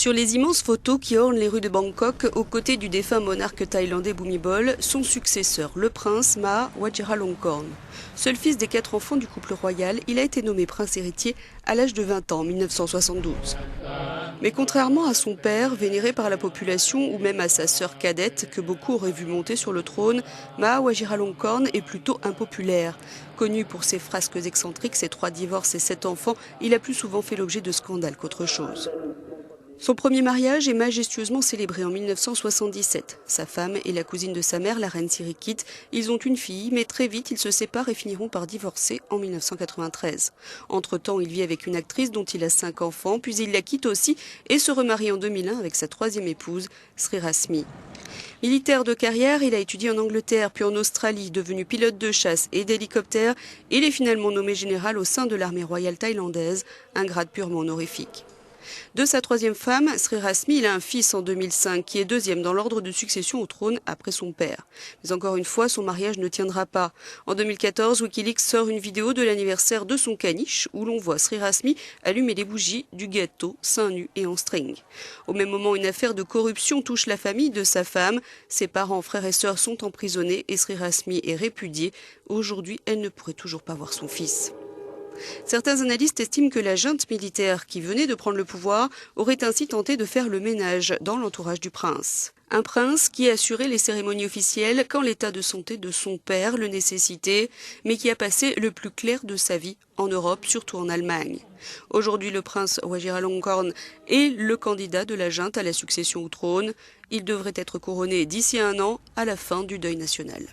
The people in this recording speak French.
Sur les immenses photos qui ornent les rues de Bangkok, aux côtés du défunt monarque thaïlandais Bhumibol, son successeur, le prince Maha Vajiralongkorn. Seul fils des 4 enfants du couple royal, il a été nommé prince héritier à l'âge de 20 ans en 1972. Mais contrairement à son père, vénéré par la population, ou même à sa sœur cadette, que beaucoup auraient vu monter sur le trône, Maha Vajiralongkorn est plutôt impopulaire. Connu pour ses frasques excentriques, ses 3 divorces et 7 enfants, il a plus souvent fait l'objet de scandales qu'autre chose. Son premier mariage est majestueusement célébré en 1977. Sa femme est la cousine de sa mère, la reine Sirikit. Ils ont une fille, mais très vite ils se séparent et finiront par divorcer en 1993. Entre-temps, il vit avec une actrice dont il a 5 enfants, puis il la quitte aussi et se remarie en 2001 avec sa 3e épouse, Srirasmi. Militaire de carrière, il a étudié en Angleterre puis en Australie, devenu pilote de chasse et d'hélicoptère. Il est finalement nommé général au sein de l'armée royale thaïlandaise, un grade purement honorifique. De sa 3e femme, Srirasmi, il a un fils en 2005 qui est 2e dans l'ordre de succession au trône après son père. Mais encore une fois, son mariage ne tiendra pas. En 2014, Wikileaks sort une vidéo de l'anniversaire de son caniche où l'on voit Srirasmi allumer des bougies, du gâteau, seins nus et en string. Au même moment, une affaire de corruption touche la famille de sa femme. Ses parents, frères et sœurs sont emprisonnés et Srirasmi est répudiée. Aujourd'hui, elle ne pourrait toujours pas voir son fils. Certains analystes estiment que la junte militaire qui venait de prendre le pouvoir aurait ainsi tenté de faire le ménage dans l'entourage du prince. Un prince qui assurait les cérémonies officielles quand l'état de santé de son père le nécessitait, mais qui a passé le plus clair de sa vie en Europe, surtout en Allemagne. Aujourd'hui, le prince Vajiralongkorn est le candidat de la junte à la succession au trône. Il devrait être couronné d'ici 1 an, à la fin du deuil national.